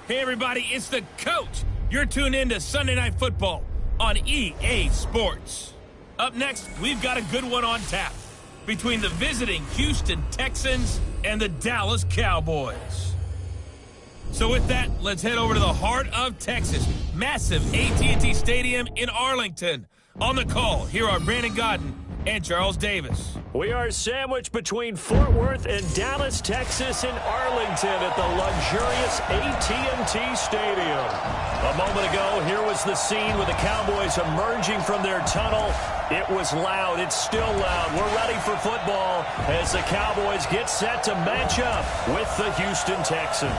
Hey, everybody, it's the coach. You're tuned in to Sunday Night Football on EA Sports. Up next, we've got a good one on tap between the visiting Houston Texans and the Dallas Cowboys. So with that, let's head over to the heart of Texas, massive AT&T Stadium in Arlington. On the call, here are Brandon Godden and Charles Davis. We are sandwiched between Fort Worth and Dallas, Texas, in Arlington at the luxurious AT&T Stadium. A moment ago, here was the scene with the Cowboys emerging from their tunnel. It was loud. It's still loud. We're ready for football as the Cowboys get set to match up with the Houston Texans.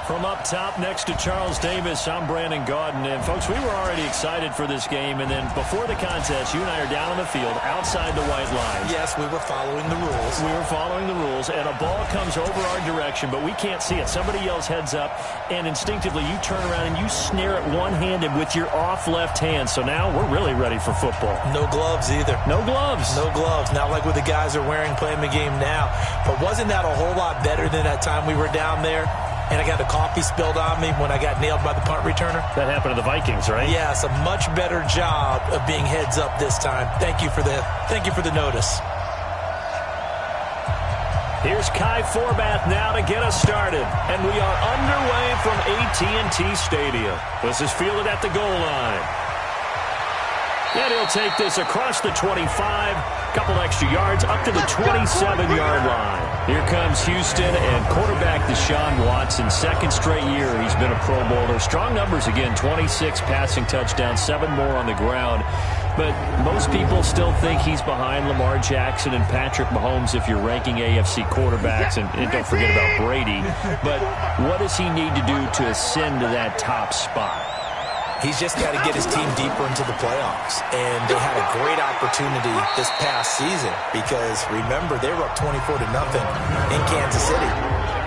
From up top next to Charles Davis, I'm Brandon Godden. And, folks, we were already excited for this game. And then before the contest, you and I are down on the field outside the white line. Yes, we were following the rules. We were following the rules, and a ball comes over our direction, but we can't see it. Somebody yells heads up, and instinctively you turn around and you snare it one-handed with your off left hand. So now we're really ready for football. No gloves either. No gloves. No gloves. Not like what the guys are wearing playing the game now. But wasn't that a whole lot better than that time we were down there? And I got the coffee spilled on me when I got nailed by the punt returner. That happened to the Vikings, right? Yes, a much better job of being heads up this time. Thank you for the notice. Here's Kai Forbath now to get us started. And we are underway from AT&T Stadium. This is fielded at the goal line. And he'll take this across the 25, couple extra yards, up to the 27-yard line. Here comes Houston and quarterback Deshaun Watson. Second straight year he's been a Pro Bowler. Strong numbers again, 26 passing touchdowns, 7 more on the ground. But most people still think he's behind Lamar Jackson and Patrick Mahomes if you're ranking AFC quarterbacks. And don't forget about Brady. But what does he need to do to ascend to that top spot? He's just got to get his team deeper into the playoffs. And they had a great opportunity this past season because, remember, they were up 24-0 in Kansas City.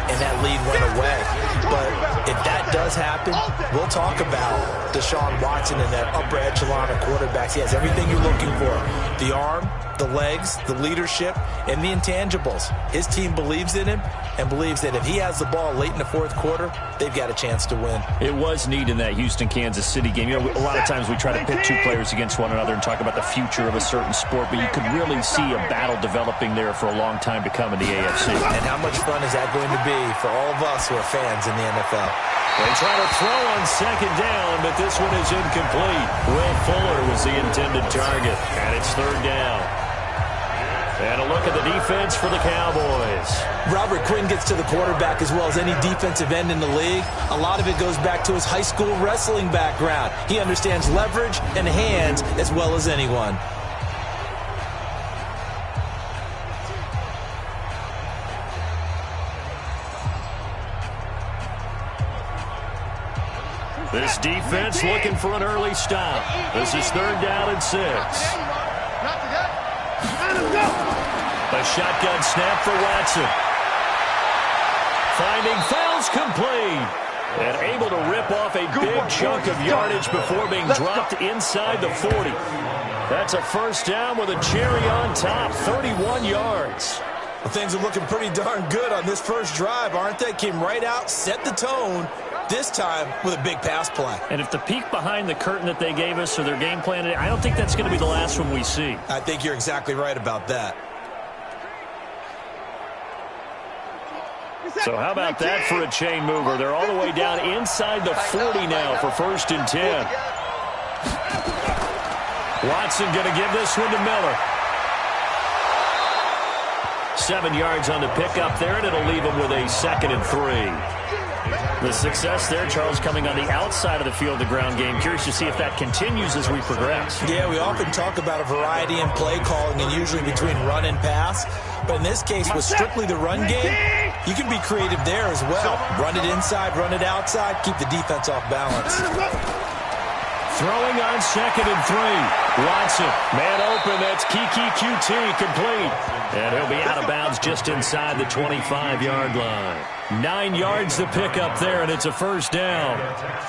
And that lead went away. But if that does happen, we'll talk about Deshaun Watson and that upper echelon of quarterbacks. He has everything you're looking for. The arm, the legs, the leadership, and the intangibles. His team believes in him and believes that if he has the ball late in the fourth quarter, they've got a chance to win. It was neat in that Houston-Kansas City game. You know, a lot of times we try to pit two players against one another and talk about the future of a certain sport, but you could really see a battle developing there for a long time to come in the AFC. And how much fun is that going to be for all of us who are fans in the NFL? They try to throw on second down, but this one is incomplete. Will Fuller was the intended target, and it's third down. And a look at the defense for the Cowboys. Robert Quinn gets to the quarterback as well as any defensive end in the league. A lot of it goes back to his high school wrestling background. He understands leverage and hands as well as anyone. This defense looking for an early stop. This is third down and 6. A shotgun snap for Watson. Finding fouls complete. And able to rip off a big chunk of yardage before being dropped inside the 40. That's a first down with a cherry on top, 31 yards. Well, things are looking pretty darn good on this first drive, aren't they? Came right out, set the tone, this time with a big pass play. And if the peek behind the curtain that they gave us or their game plan, I don't think that's going to be the last one we see. I think you're exactly right about that. So how about that for a chain mover? They're all the way down inside the 40 now for first and 10. Watson going to give this one to Miller. 7 yards on the pickup there, and it'll leave him with a 2nd and 3. The success there, Charles, coming on the outside of the field, the ground game. Curious to see if that continues as we progress. Yeah, we often talk about a variety in play calling and usually between run and pass. But in this case, with strictly the run game, you can be creative there as well. Run it inside, run it outside, keep the defense off balance. Throwing on 2nd and 3. Watson, man open, that's Kiki QT, complete. And he'll be out of bounds just inside the 25-yard line. 9 yards to pick up there, and it's a first down.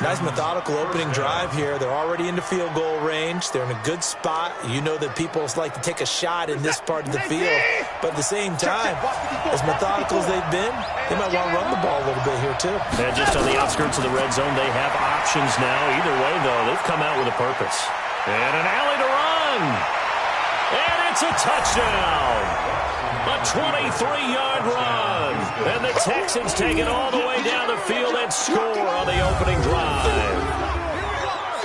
Nice methodical opening drive here. They're already into field goal range. They're in a good spot. You know that people like to take a shot in this part of the field. But at the same time, as methodical as they've been, they might want to run the ball a little bit here too. And just on the outskirts of the red zone, they have options now. Either way, though, they've come out with a purpose. And an alley to run. And it's a touchdown. A 23-yard run. And the Texans take it all the way down the field and score on the opening drive.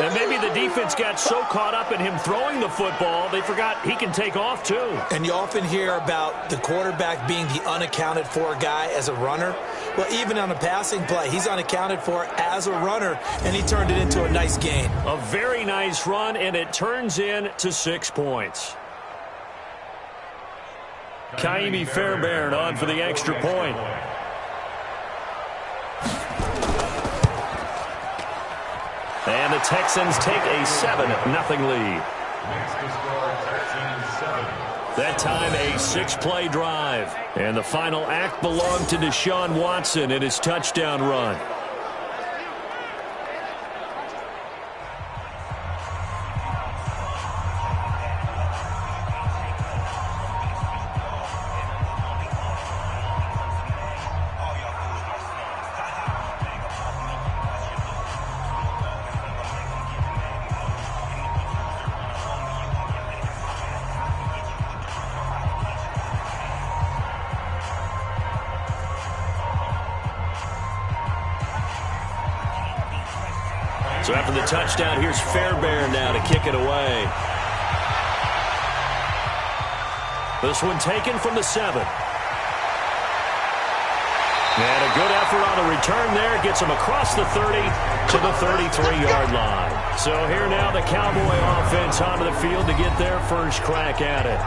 And maybe the defense got so caught up in him throwing the football, they forgot he can take off too. And you often hear about the quarterback being the unaccounted for guy as a runner. Well, even on a passing play, he's unaccounted for as a runner, and he turned it into a nice gain. A very nice run, and it turns into 6 points. Kaimi Fairbairn on for the extra point. And the Texans take a 7-0 lead. That time a 6-play drive. And the final act belonged to Deshaun Watson in his touchdown run. So after the touchdown, here's Fairbairn now to kick it away. This one taken from the 7. And a good effort on the return there. Gets him across the 30 to the 33-yard line. So here now the Cowboy offense onto the field to get their first crack at it.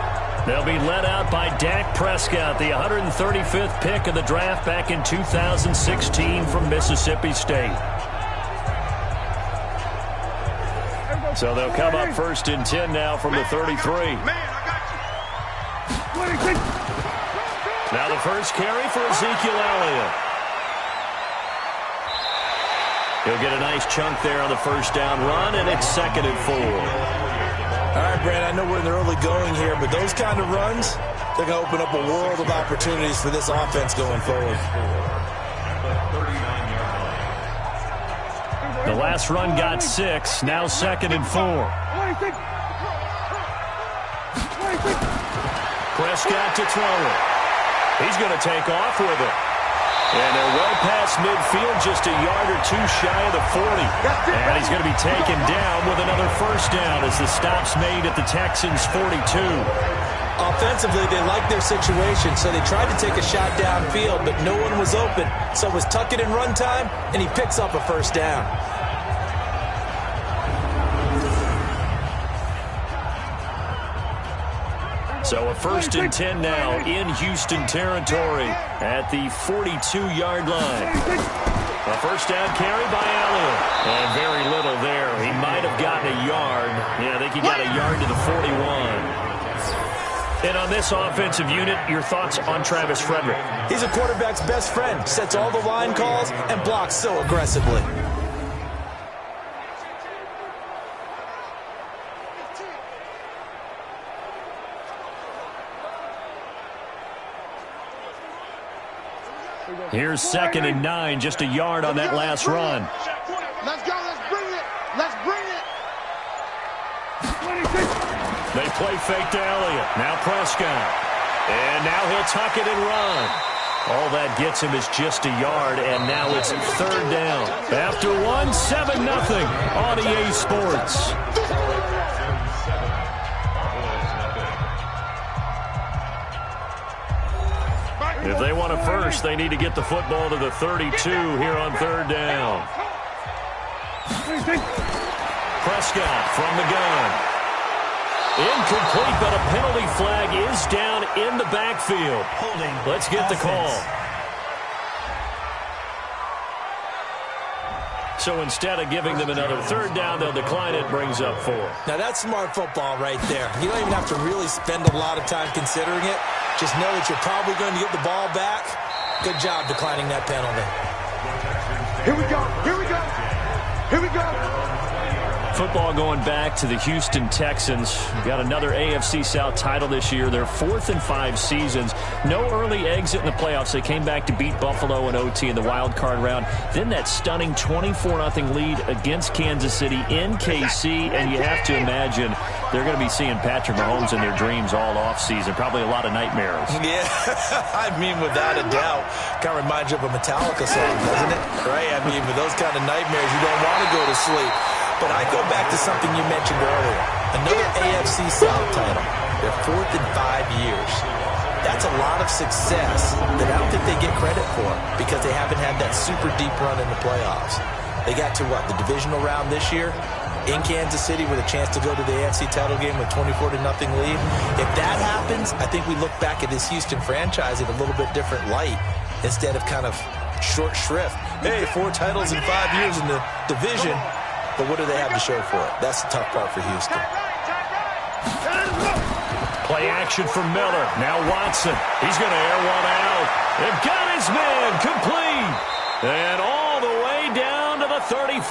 They'll be led out by Dak Prescott, the 135th pick of the draft back in 2016 from Mississippi State. So they'll come up first and 10 now from the 33. Now the first carry for Ezekiel Elliott. He'll get a nice chunk there on the first down run, and it's 2nd and 4. All right, Brad, I know we're in the early going here, but those kind of runs, they're going to open up a world of opportunities for this offense going forward. The last run got 6, now 2nd and 4. Prescott to throw it. He's going to take off with it. And they're well past midfield, just a yard or two shy of the 40. And he's going to be taken down with another first down as the stop's made at the Texans' 42. Offensively, they like their situation, so they tried to take a shot downfield, but no one was open. So it was tuck it in run time, and he picks up a first down. So a 1st and 10 now in Houston territory at the 42-yard line. A first down carry by Elliott. And very little there. He might have gotten a yard. Yeah, I think he got a yard to the 41. And on this offensive unit, your thoughts on Travis Frederick? He's a quarterback's best friend. Sets all the line calls and blocks so aggressively. Here's 2nd and 9, just a yard on that last run. Let's go, let's bring it, let's bring it. They play fake to Elliott. Now Prescott. And now he'll tuck it and run. All that gets him is just a yard, and now it's 3rd down. After 1, 7-0 on EA Sports. If they want a first, they need to get the football to the 32 here on 3rd down. Prescott from the gun. Incomplete, but a penalty flag is down in the backfield. Let's get the call. So instead of giving them another third down, they'll decline it, brings up 4. Now, that's smart football right there. You don't even have to really spend a lot of time considering it. Just know that you're probably going to get the ball back. Good job declining that penalty. Here we go. Here we go. Here we go. Football going back to the Houston Texans. Got another AFC South title this year. Their 4th in 5 seasons. No early exit in the playoffs. They came back to beat Buffalo in OT in the wild card round. Then that stunning 24-0 lead against Kansas City in KC. And you have to imagine they're going to be seeing Patrick Mahomes in their dreams all offseason. Probably a lot of nightmares. Yeah, I mean, without a doubt. Kind of reminds you of a Metallica song, doesn't it? Right? I mean, with those kind of nightmares, you don't want to go to sleep. But I go back to something you mentioned earlier. Another AFC South title. Their 4th in 5 years. That's a lot of success that I don't think they get credit for because they haven't had that super deep run in the playoffs. They got to, what, the divisional round this year in Kansas City with a chance to go to the AFC title game with 24-0 lead. If that happens, I think we look back at this Houston franchise in a little bit different light instead of kind of short shrift. Hey, 4 titles in 5 years in the division. But what do they have to show for it? That's the tough part for Houston. Play action from Miller. Now Watson. He's going to air one out. They've got his man complete. And all the way down to the 35.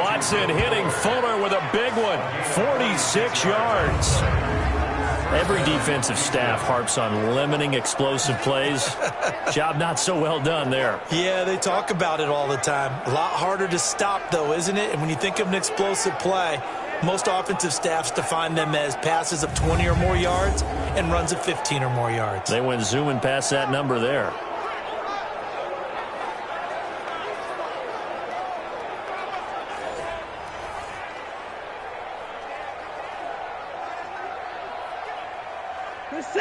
Watson hitting Fuller with a big one. 46 yards. Every defensive staff harps on limiting explosive plays. Job not so well done there. Yeah, they talk about it all the time. A lot harder to stop, though, isn't it? And when you think of an explosive play, most offensive staffs define them as passes of 20 or more yards and runs of 15 or more yards. They went zooming past that number there.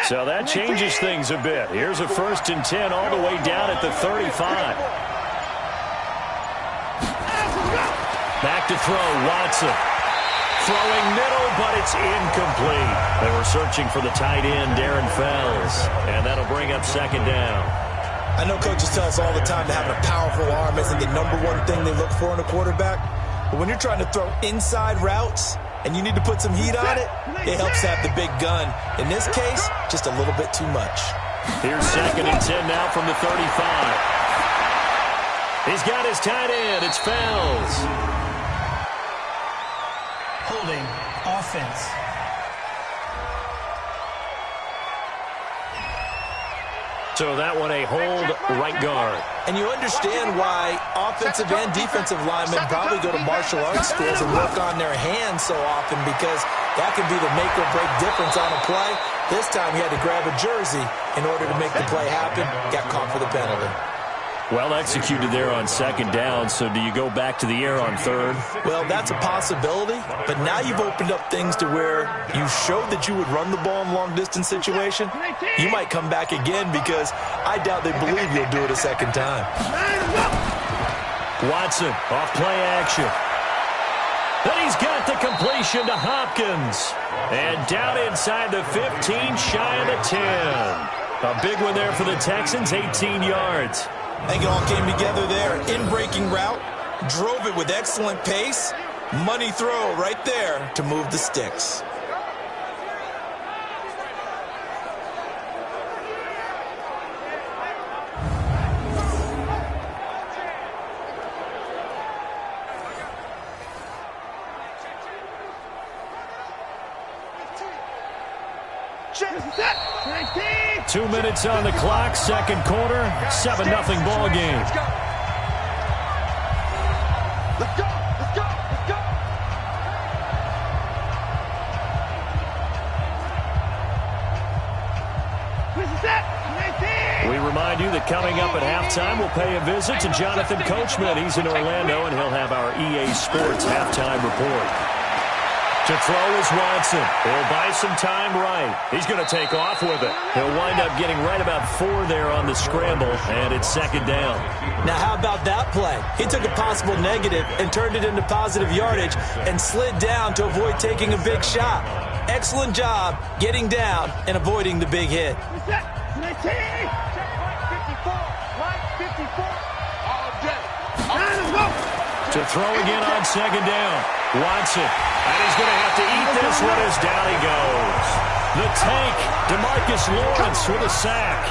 So that changes things a bit. Here's a 1st and 10 all the way down at the 35. Back to throw, Watson. Throwing middle, but it's incomplete. They were searching for the tight end, Darren Fells. And that'll bring up 2nd down. I know coaches tell us all the time that having a powerful arm isn't the #1 thing they look for in a quarterback. But when you're trying to throw inside routes and you need to put some heat on it, it helps to have the big gun. In this case, just a little bit too much. Here's 2nd and 10 now from the 35. He's got his tight end. It's Fells. Holding offense. So that one a hold right guard. And you understand why offensive and defensive linemen probably go to martial arts schools and work on their hands so often, because that can be the make or break difference on a play. This time he had to grab a jersey in order to make the play happen. Got caught for the penalty. Well executed there on 2nd down. So do you go back to the air on 3rd? Well, that's a possibility, but now you've opened up things to where you showed that you would run the ball in long-distance situation. You might come back again, because I doubt they believe you'll do it a 2nd time. Watson off play action. Then he's got the completion to Hopkins. And down inside the 15, shy of the 10. A big one there for the Texans, 18 yards. I think it all came together there. In-breaking route, drove it with excellent pace. Money throw right there to move the sticks. Set. 2 minutes on the clock, 2nd quarter, 7-0 ball game. Let's go. Let's go. Let's go. Let's go. We remind you that coming up at halftime, we'll pay a visit to Jonathan Coachman. He's in Orlando, and he'll have our EA Sports halftime report. To throw is Watson. He'll buy some time right. He's going to take off with it. He'll wind up getting right about 4 there on the scramble, and it's 2nd down. Now, how about that play? He took a possible negative and turned it into positive yardage and slid down to avoid taking a big shot. Excellent job getting down and avoiding the big hit. 54. All day. To throw again on second down. Watson. And he's going to have to eat this one as down he goes. The tank, DeMarcus Lawrence with a sack.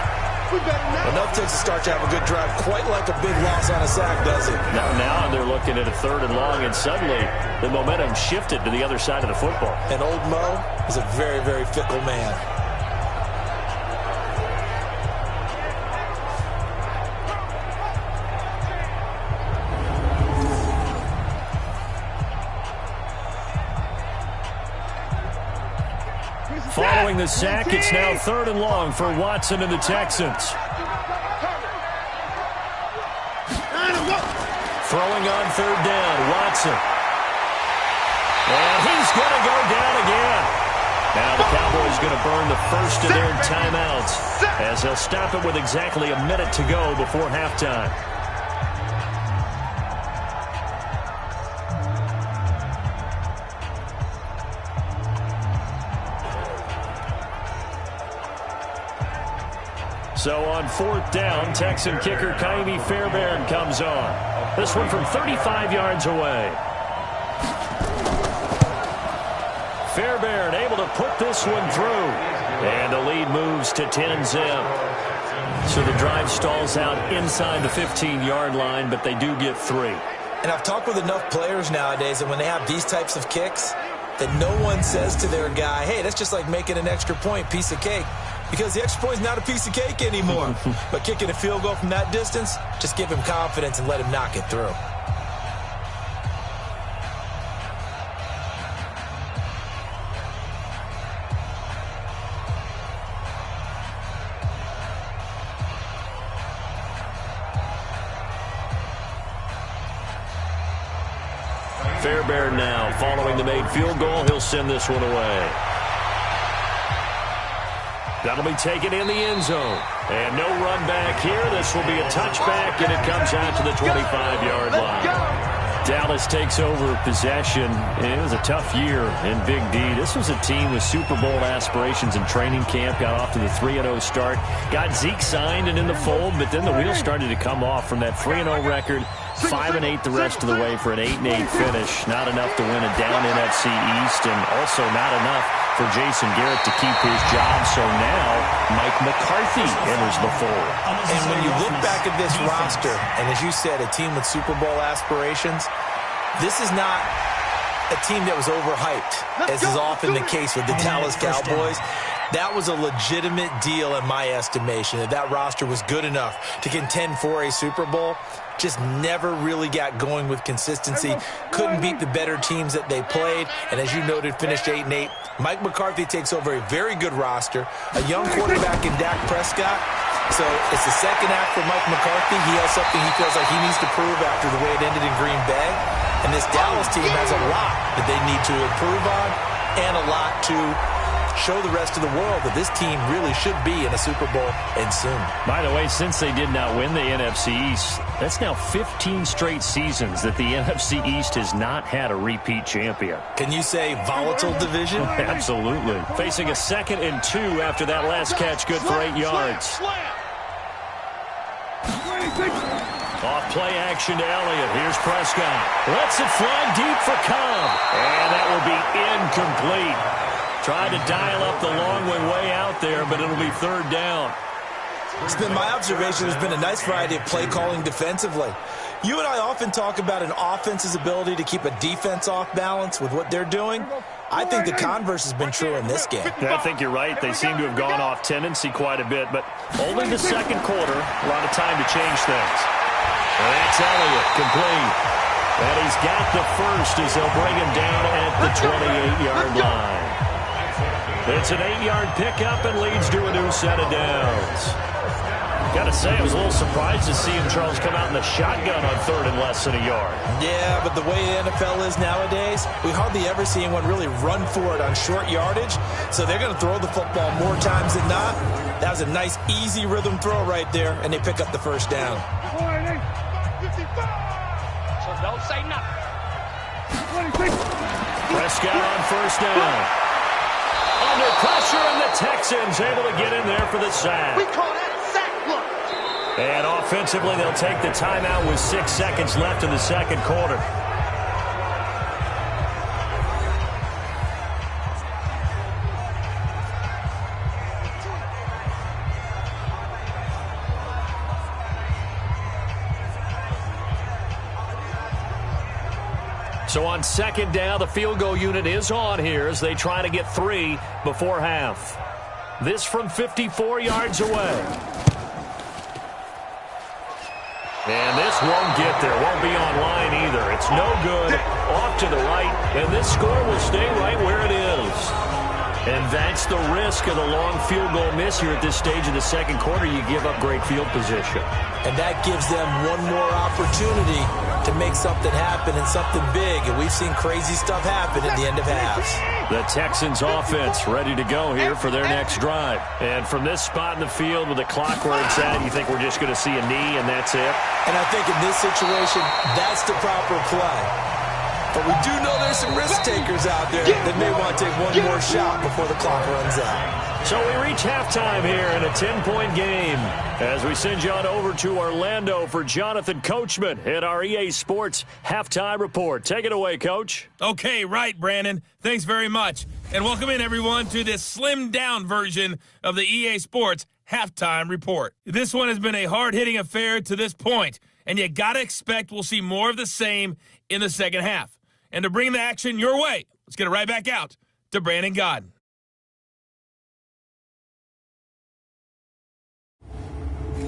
Enough takes to start to have a good drive. Quite like a big loss on a sack, does it? Now they're looking at a 3rd and long, and suddenly the momentum shifted to the other side of the football. And old Mo is a very, very fickle man. Following the sack, it's now 3rd and long for Watson and the Texans. Throwing on 3rd down, Watson. And he's going to go down again. Now the Cowboys going to burn the first of their timeouts as they'll stop it with exactly a minute to go before halftime. So on 4th down, Texan kicker Kaimi Fairbairn comes on. This one from 35 yards away. Fairbairn able to put this one through. And the lead moves to 10-zip. So the drive stalls out inside the 15-yard line, but they do get 3. And I've talked with enough players nowadays that when they have these types of kicks, that no one says to their guy, hey, that's just like making an extra point, piece of cake. Because the extra point is not a piece of cake anymore. But kicking a field goal from that distance, just give him confidence and let him knock it through. Fairbairn now following the made field goal. He'll send this one away. That'll be taken in the end zone. And no run back here. This will be a touchback, and it comes out to the 25-yard line. Dallas takes over possession. It was a tough year in Big D. This was a team with Super Bowl aspirations in training camp. Got off to the 3-0 start. Got Zeke signed and in the fold, but then the wheels started to come off from that 3-0 record. 5-8 the rest of the way for an 8-8 finish. Not enough to win a down NFC East, and also not enough for Jason Garrett to keep his job. So now Mike McCarthy enters the fold. And when you look back at this roster, and as you said, a team with Super Bowl aspirations, this is not a team that was overhyped, as is often the case with the Dallas Cowboys. That was a legitimate deal in my estimation, that roster was good enough to contend for a Super Bowl. Just never really got going with consistency. Couldn't beat the better teams that they played. And as you noted, finished 8-8. Mike McCarthy takes over a very good roster. A young quarterback in Dak Prescott. So it's the second act for Mike McCarthy. He has something he feels like he needs to prove after the way it ended in Green Bay. And this Dallas team has a lot that they need to improve on and a lot to show the rest of the world that this team really should be in a Super Bowl and soon. By the way, since they did not win the NFC East, that's now 15 straight seasons that the NFC East has not had a repeat champion. Can you say volatile division? Absolutely. Facing a 2nd and 2 after that last catch, good for 8 yards. Off play action to Elliott. Here's Prescott. Lets it fly deep for Cobb. And that will be incomplete. Tried to dial up the long way out there, but it'll be 3rd down. It's been my observation there's been a nice variety of play calling defensively. You and I often talk about an offense's ability to keep a defense off balance with what they're doing. I think the converse has been true in this game. Yeah, I think you're right. They seem to have gone off tendency quite a bit, but only the 2nd quarter, a lot of time to change things. And that's Elliott, complete. And he's got the first as they'll bring him down at the 28-yard line. It's an 8-yard pickup and leads to a new set of downs. Got to say, I was a little surprised to see him, Charles, come out in the shotgun on 3rd and less than a yard. Yeah, but the way the NFL is nowadays, we hardly ever see anyone really run for it on short yardage. So they're going to throw the football more times than not. That was a nice, easy rhythm throw right there, and they pick up the first down. So don't say nothing. Prescott on 1st down. Under pressure, and the Texans able to get in there for the sack. We call that a sack. Look. And offensively, they'll take the timeout with 6 seconds left in the second quarter. So on second down, the field goal unit is on here as they try to get 3 before half. This from 54 yards away. And this won't get there. Won't be online either. It's no good. Off to the right. And this score will stay right where it is. And that's the risk of the long field goal miss here at this stage of the second quarter. You give up great field position. And that gives them one more opportunity to make something happen and something big. And we've seen crazy stuff happen at the end of halves. The Texans offense ready to go here for their next drive. And from this spot in the field with the clock where it's at, you think we're just going to see a knee and that's it? And I think in this situation, that's the proper play. But we do know there's some risk takers out there that may want to take one more shot before the clock runs out. So we reach halftime here in a 10-point game as we send you on over to Orlando for Jonathan Coachman at our EA Sports Halftime Report. Take it away, Coach. Okay, right, Brandon. Thanks very much. And welcome in, everyone, to this slimmed-down version of the EA Sports Halftime Report. This one has been a hard-hitting affair to this point, and you got to expect we'll see more of the same in the second half. And to bring the action your way, let's get it right back out to Brandon Godden.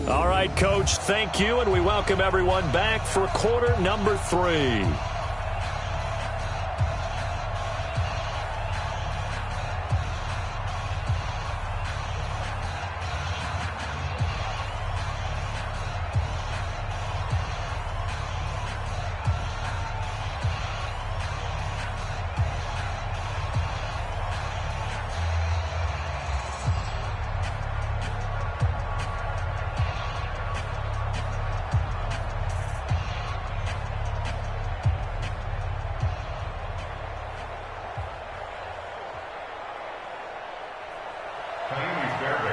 All right, Coach, thank you, and we welcome everyone back for quarter number 3.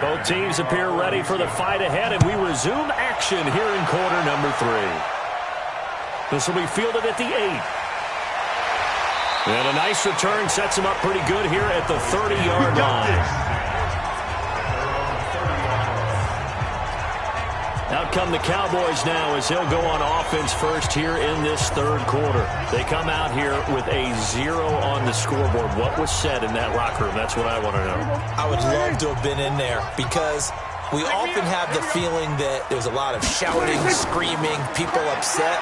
Both teams appear ready for the fight ahead, and we resume action here in quarter number 3. This will be fielded at the 8. And a nice return sets him up pretty good here at the 30-yard line. Out come the Cowboys now as he'll go on offense first here in this third quarter. They come out here with a 0 on the scoreboard. What was said in that locker room? That's what I want to know. I would love to have been in there because we often have the feeling that there's a lot of shouting, screaming, people upset.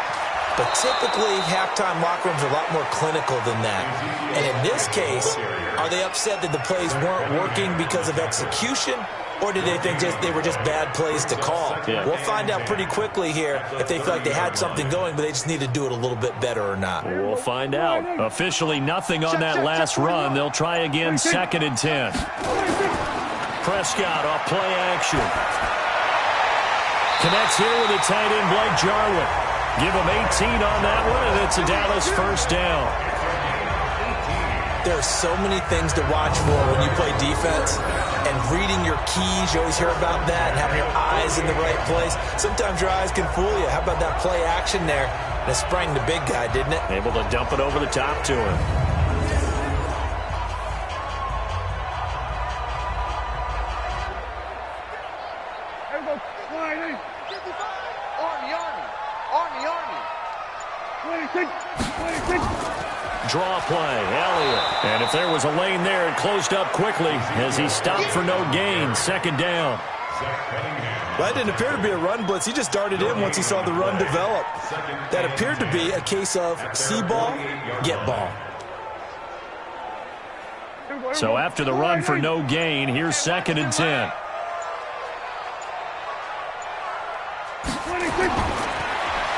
But typically, halftime locker rooms are a lot more clinical than that. And in this case, are they upset that the plays weren't working because of execution? Or did they think they were just bad plays to call? Yeah. We'll find out pretty quickly here if they feel like they had something going, but they just need to do it a little bit better or not. We'll find out. Officially nothing on that last run. They'll try again, 2nd and 10. Prescott off play action. Connects here with the tight end, Blake Jarwin. Give him 18 on that one, and it's a Dallas first down. There are so many things to watch for when you play defense. And reading your keys, you always hear about that, and having your eyes in the right place. Sometimes your eyes can fool you. How about that play action there? That sprang the big guy, didn't it? Able to dump it over the top to him. Draw play, Elliott. And if there was a lane there, it closed up quickly as he stopped for no gain. 2nd down. Well, that didn't appear to be a run blitz. He just darted in once he saw the run develop. That appeared to be a case of see ball, get ball. So after the run for no gain, here's 2nd and 10.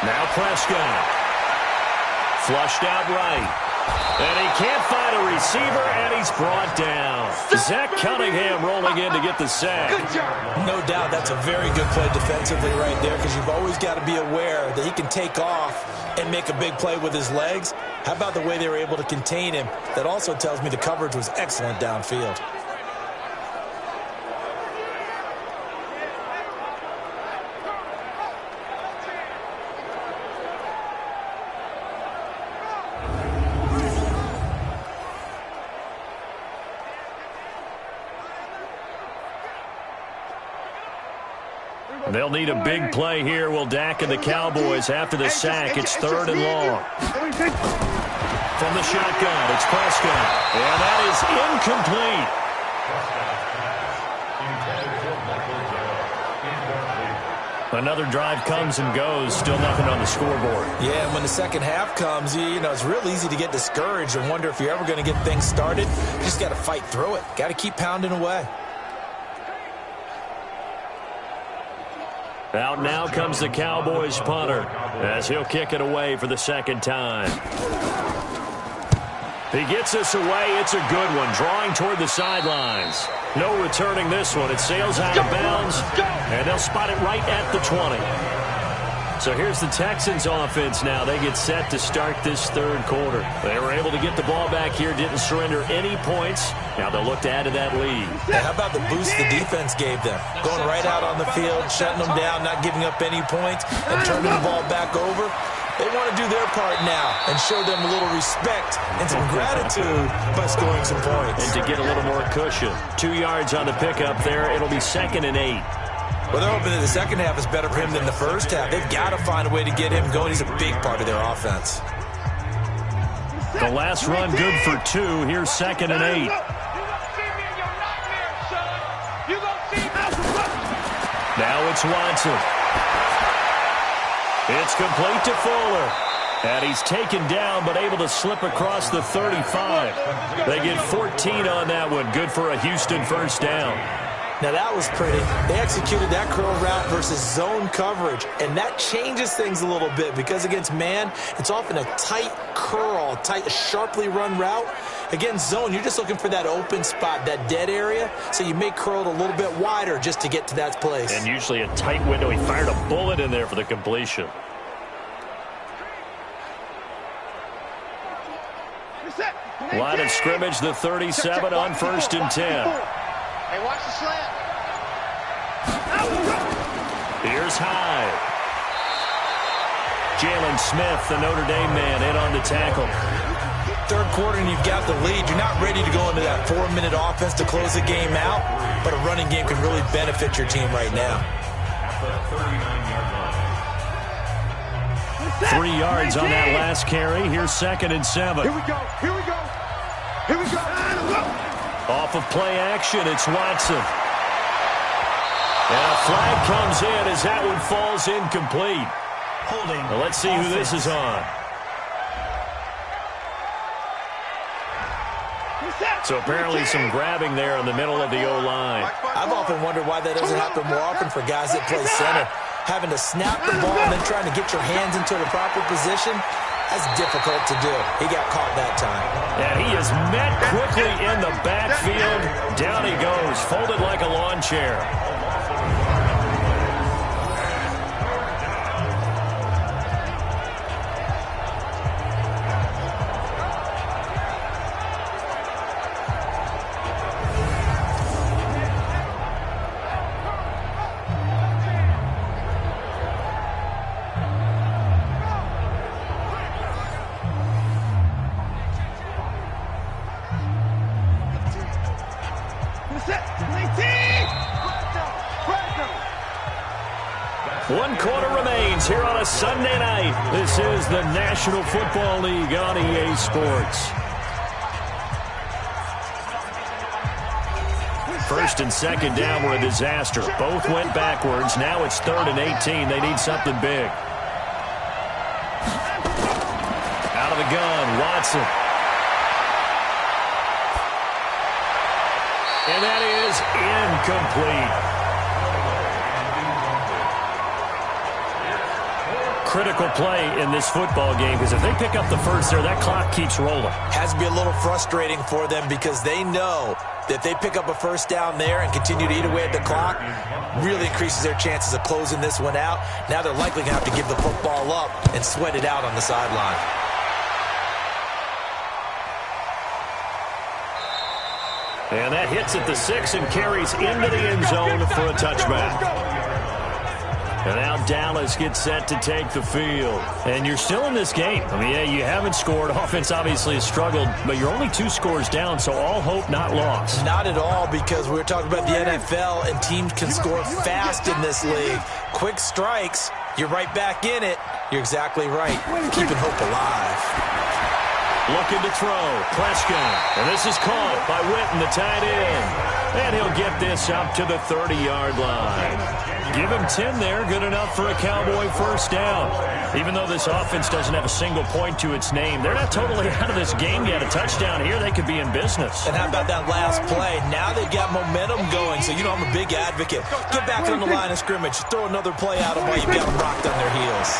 Now Prescott. Flushed out right. And he can't find a receiver, and he's brought down. Zach Cunningham rolling in to get the sack. No doubt that's a very good play defensively right there because you've always got to be aware that he can take off and make a big play with his legs. How about the way they were able to contain him? That also tells me the coverage was excellent downfield. They'll need a big play here. Will Dak and the Cowboys after the sack. It's 3rd and long. From the shotgun, it's Prescott. And that is incomplete. Another drive comes and goes. Still nothing on the scoreboard. Yeah, and when the second half comes, you know, it's real easy to get discouraged and wonder if you're ever going to get things started. You just got to fight through it. Got to keep pounding away. Out now comes the Cowboys punter as he'll kick it away for the second time. He gets this away. It's a good one. Drawing toward the sidelines. No returning this one. It sails out of bounds, and they'll spot it right at the 20. So here's the Texans offense now. They get set to start this third quarter. They were able to get the ball back here, didn't surrender any points. Now they'll look to add to that lead. Yeah, how about the boost the defense gave them? Going right out on the field, shutting them down, not giving up any points, and turning the ball back over. They want to do their part now and show them a little respect and some gratitude by scoring some points. And to get a little more cushion. 2 yards on the pickup there. It'll be 2nd and 8. Well, they're hoping that the second half is better for him than the first half. They've got to find a way to get him going. He's a big part of their offense. The last run good for 2. Here's 2nd and 8. Now it's Watson. It's complete to Fuller. And he's taken down but able to slip across the 35. They get 14 on that one. Good for a Houston first down. Now that was pretty. They executed that curl route versus zone coverage, and that changes things a little bit because against man, it's often a tight curl, tight, sharply run route. Against zone, you're just looking for that open spot, that dead area, so you may curl it a little bit wider just to get to that place. And usually a tight window. He fired a bullet in there for the completion. Line of scrimmage, the 37 on 1st and 10. Hey, watch the slant. Here's Hyde. Jalen Smith, the Notre Dame man, in on the tackle. Third quarter and you've got the lead. You're not ready to go into that 4-minute offense to close the game out, but a running game can really benefit your team right now. 3 yards on that last carry. Here's 2nd and 7. Here we go. Here we go. Here we go. Off of play action, it's Watson. And a flag comes in as that one falls incomplete. Holding. Well, let's see who this is on. So apparently some grabbing there in the middle of the O-line. I've often wondered why that doesn't happen more often for guys that play center. Having to snap the ball and then trying to get your hands into the proper position, that's difficult to do. He got caught that time. And he is met quickly in the backfield. Down he goes, folded like a lawn chair. One quarter remains here on a Sunday night. This is the National Football League on EA Sports. 1st and 2nd down were a disaster. Both went backwards. Now it's 3rd and 18. They need something big. Out of the gun, Watson. And that is incomplete. Critical play in this football game because if they pick up the first there, that clock keeps rolling. Has to be a little frustrating for them because they know that if they pick up a first down there and continue to eat away at the clock, really increases their chances of closing this one out. Now they're likely going to have to give the football up and sweat it out on the sideline. And that hits at the 6 and carries into the end zone for a touchback. And now Dallas gets set to take the field. And you're still in this game. I mean, yeah, you haven't scored. Offense obviously has struggled, but you're only 2 scores down, so all hope not lost. Not at all, because we're talking about the NFL, and teams can score fast in this league. Quick strikes, you're right back in it. You're exactly right. Keeping hope alive. Looking to throw. Prescott. And this is caught by Witten, the tight end. And he'll get this up to the 30-yard line. Give him 10 there. Good enough for a Cowboy first down. Even though this offense doesn't have a single point to its name, they're not totally out of this game yet. A touchdown here, they could be in business. And how about that last play? Now they've got momentum going. So, you know, I'm a big advocate. Get back on the line of scrimmage. Throw another play out of while you've got them rocked on their heels.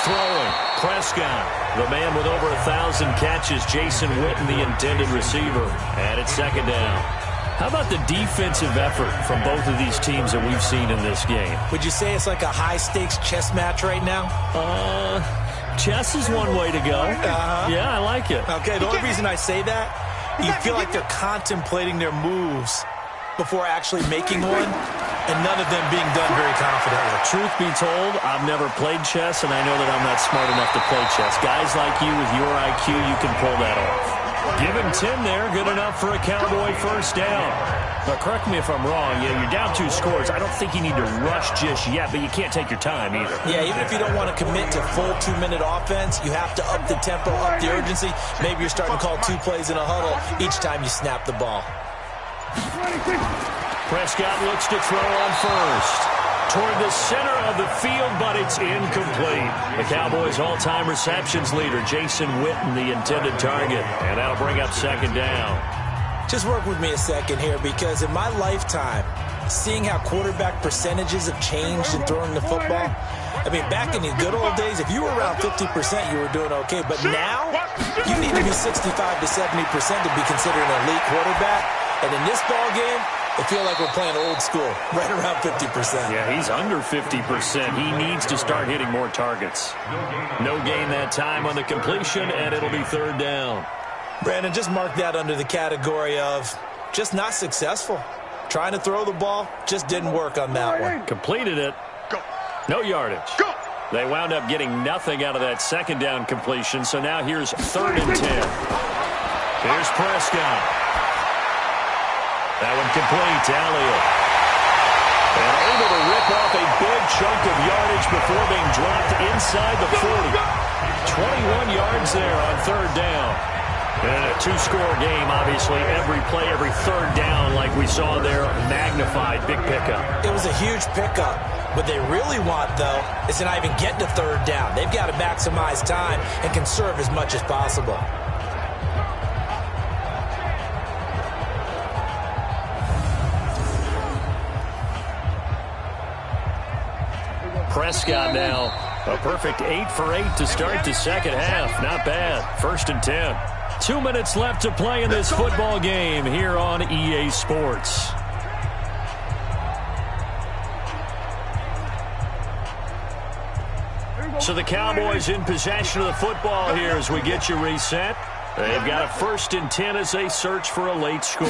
Throwing. Prescott. The man with over 1,000 catches, Jason Witten, the intended receiver. And it's second down. How about the defensive effort from both of these teams that we've seen in this game? Would you say it's like a high-stakes chess match right now? Chess is one way to go. Yeah, I like it. Okay, the only reason I say that, you feel like they're contemplating their moves before actually making one, and none of them being done very confidently. Truth be told, I've never played chess, and I know that I'm not smart enough to play chess. Guys like you with your IQ, you can pull that off. Give him 10 there. Good enough for a Cowboy first down. But correct me if I'm wrong. Yeah, you're down 2 scores. I don't think you need to rush just yet, but you can't take your time either. Yeah, even if you don't want to commit to full 2-minute offense, you have to up the tempo, up the urgency. Maybe you're starting to call 2 plays in a huddle each time you snap the ball. Prescott looks to throw on first. Toward the center of the field, but it's incomplete. The Cowboys' all-time receptions leader, Jason Witten, the intended target. And that'll bring up second down. Just work with me a second here, because in my lifetime, seeing how quarterback percentages have changed in throwing the football, I mean, back in the good old days, if you were around 50%, you were doing okay. But now, you need to be 65 to 70% to be considered an elite quarterback. And in this ball game, I feel like we're playing old school, right around 50%. Yeah, he's under 50%. He needs to start hitting more targets. No gain that time on the completion, and it'll be third down. Brandon, just mark that under the category of just not successful. Trying to throw the ball, just didn't work on that one. Completed it. No yardage. They wound up getting nothing out of that second down completion, so now here's 3rd and 10. Here's Prescott. That one complete to Elliott. And able to rip off a big chunk of yardage before being dropped inside the 40. 21 yards there on 3rd down. And a 2-score game, obviously. Every play, every 3rd down, like we saw there, magnified. Big pickup. It was a huge pickup. What they really want, though, is to not even get to 3rd down. They've got to maximize time and conserve as much as possible. Prescott now, a perfect 8 for 8 to start the second half. Not bad. 1st and 10. 2 minutes left to play in this football game here on EA Sports. So the Cowboys in possession of the football here as we get you reset. They've got a 1st and 10 as they search for a late score.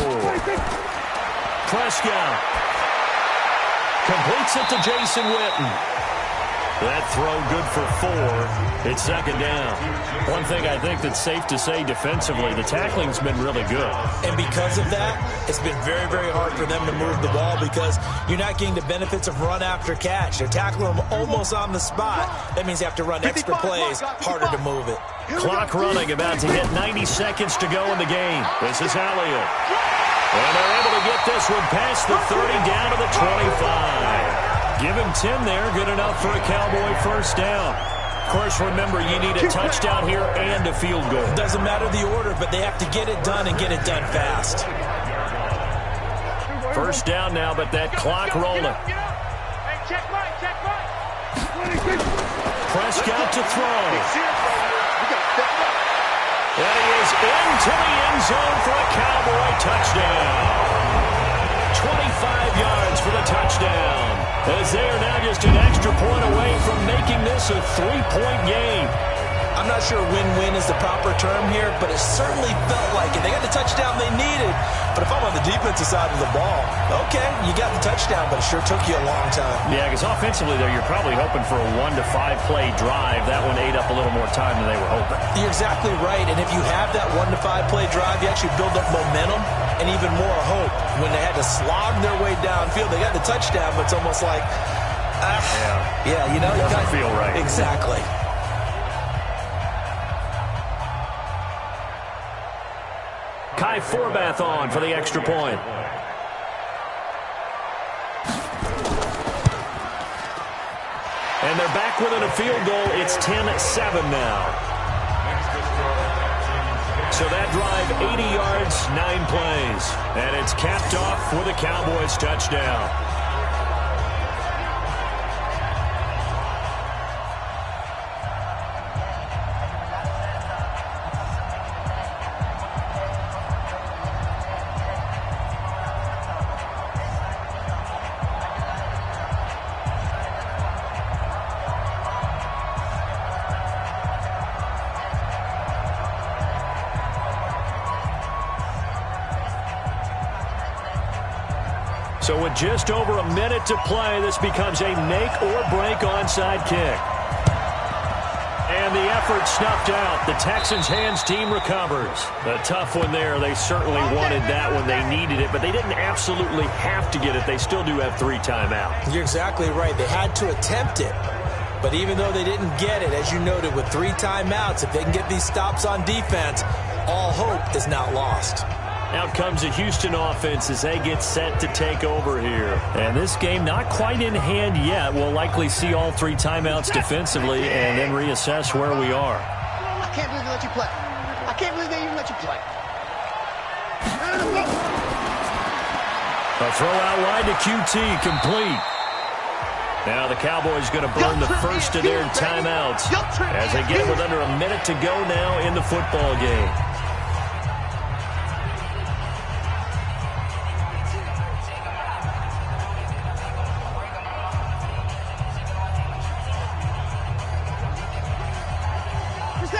Prescott completes it to Jason Witten. That throw good for 4. It's second down. One thing I think that's safe to say defensively, the tackling's been really good. And because of that, it's been very, very hard for them to move the ball because you're not getting the benefits of run after catch. They're tackling them almost on the spot. That means you have to run extra plays, harder to move it. Clock running, about to hit 90 seconds to go in the game. This is Elliott. And they're able to get this one past the 30 down to the 25. Give him 10 there. Good enough for a Cowboy first down. Of course, remember, you need a touchdown here and a field goal. Doesn't matter the order, but they have to get it done and get it done fast. First down now, but that clock rolling. Prescott to throw. And he is into the end zone for a Cowboy touchdown. 25 yards for the touchdown. As they are now just an extra point away from making this a 3-point game. I'm not sure win-win is the proper term here, but it certainly felt like it. They got the touchdown they needed, but if I'm on the defensive side of the ball, okay, you got the touchdown, but it sure took you a long time. Yeah, because offensively, though, you're probably hoping for a 1 to 5 play drive. That one ate up a little more time than they were hoping. You're exactly right, and if you have that 1 to 5 play drive, you actually build up momentum and even more hope. When they had to slog their way downfield, they got the touchdown, but it's almost like, yeah, you know, it doesn't feel right. Exactly. Kai Forbath on for the extra point. And they're back within a field goal. It's 10-7 now. So that drive, 80 yards, 9 plays. And it's capped off with a Cowboys touchdown. So with just over a minute to play, this becomes a make-or-break onside kick. And the effort snuffed out. The Texans' hands team recovers. A tough one there. They certainly wanted that when they needed it, but they didn't absolutely have to get it. They still do have 3 timeouts. You're exactly right. They had to attempt it. But even though they didn't get it, as you noted, with 3 timeouts, if they can get these stops on defense, all hope is not lost. Out comes the Houston offense as they get set to take over here. And this game not quite in hand yet. We'll likely see all 3 timeouts defensively and then reassess where we are. I can't believe they let you play. I can't believe they even let you play. A throw out wide to QT, complete. Now the Cowboys going to burn the first of their timeouts as they get with under a minute to go now in the football game.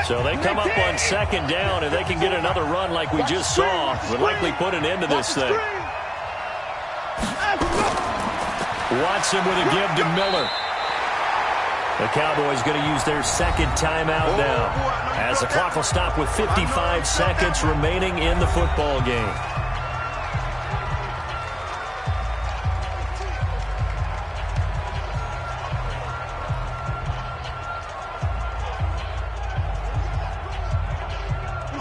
So they come up on second down, and they can get another run like we just saw. Would likely put an end to this thing. Watson with a give to Miller. The Cowboys going to use their second timeout now, as the clock will stop with 55 seconds remaining in the football game.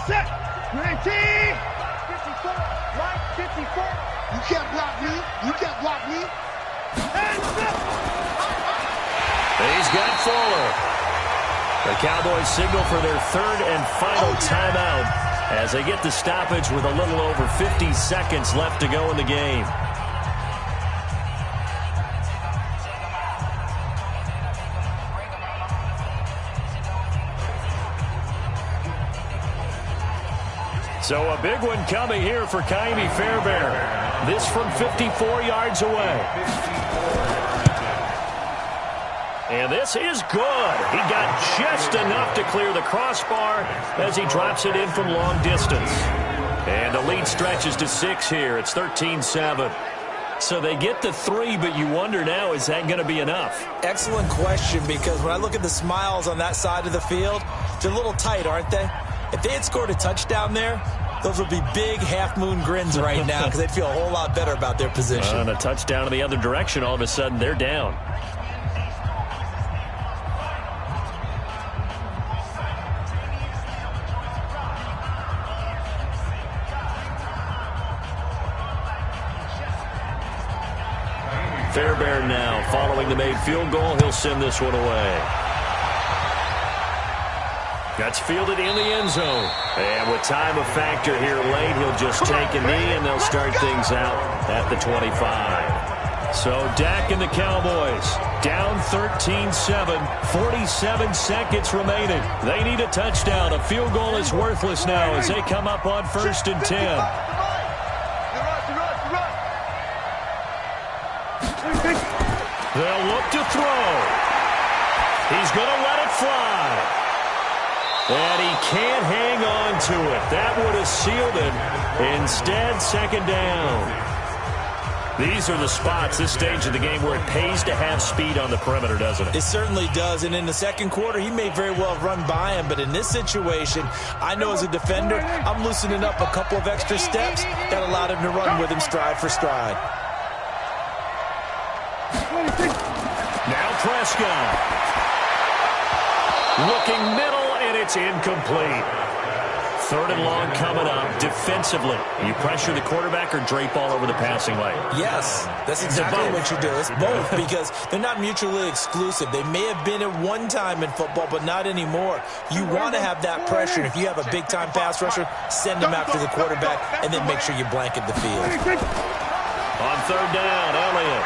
Set. 19. 54. Right. 54. You can't block me. You can't block me. He's got Fuller. The Cowboys signal for their 3rd and final timeout as they get the stoppage with a little over 50 seconds left to go in the game. So a big one coming here for Ka'imi Fairbairn. This from 54 yards away. And this is good. He got just enough to clear the crossbar as he drops it in from long distance. And the lead stretches to 6 here. It's 13-7. So they get the 3, but you wonder now, is that going to be enough? Excellent question, because when I look at the smiles on that side of the field, they're a little tight, aren't they? If they had scored a touchdown there, those would be big half-moon grins right now because they'd feel a whole lot better about their position. And a touchdown in the other direction, all of a sudden they're down. Fairbairn now following the made field goal. He'll send this one away. That's fielded in the end zone. And with time a factor here late, he'll just take a knee and they'll start things out at the 25. So Dak and the Cowboys down 13-7, 47 seconds remaining. They need a touchdown. A field goal is worthless now as they come up on 1st and 10. They'll look to throw. He's going to let it fly. And he can't hang on to it. That would have sealed it. Instead, second down. These are the spots, this stage of the game, where it pays to have speed on the perimeter, doesn't it? It certainly does. And in the second quarter, he may very well have run by him. But in this situation, I know as a defender, I'm loosening up a couple of extra steps that allowed him to run with him stride for stride. Now Prescott. Looking middle, and it's incomplete. Third and long coming up. Defensively, you pressure the quarterback or drape all over the passing lane? Yes, that's exactly what you do. It's both because they're not mutually exclusive. They may have been at one time in football, but not anymore. You want to have that pressure. If you have a big-time pass rusher, send them after the quarterback, and then make sure you blanket the field. On third down, Elliott.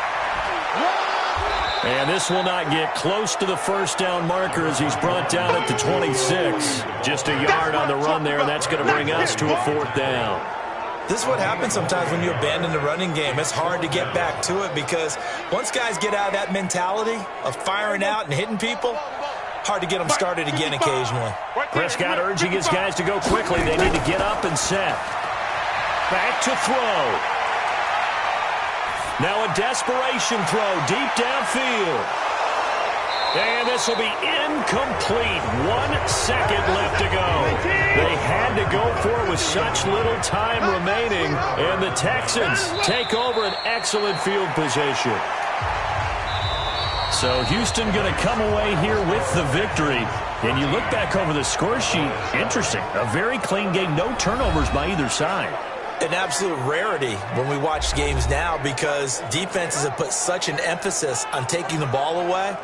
And this will not get close to the first down marker as he's brought down at the 26. Just a yard on the run there, and that's going to bring us to a fourth down. This is what happens sometimes when you abandon the running game. It's hard to get back to it because once guys get out of that mentality of firing out and hitting people, hard to get them started again occasionally. Prescott urging his guys to go quickly. They need to get up and set. Back to throw. Now a desperation throw deep downfield. And this will be incomplete. 1 second left to go. They had to go for it with such little time remaining. And the Texans take over an excellent field position. So Houston going to come away here with the victory. And you look back over the score sheet, interesting. A very clean game, no turnovers by either side. An absolute rarity when we watch games now because defenses have put such an emphasis on taking the ball away.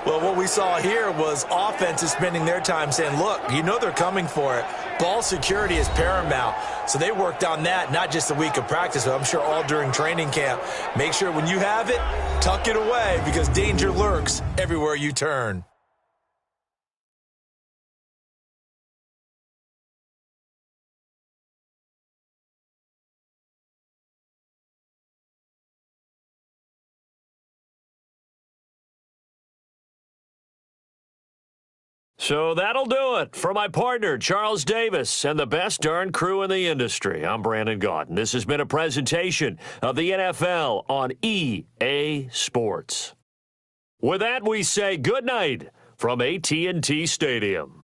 Well, what we saw here was offenses spending their time saying, look, you know they're coming for it. Ball security is paramount. So they worked on that, not just a week of practice, but I'm sure all during training camp. Make sure when you have it, tuck it away because danger lurks everywhere you turn. So that'll do it for my partner, Charles Davis, and the best darn crew in the industry. I'm Brandon Gaudin. This has been a presentation of the NFL on EA Sports. With that, we say good night from AT&T Stadium.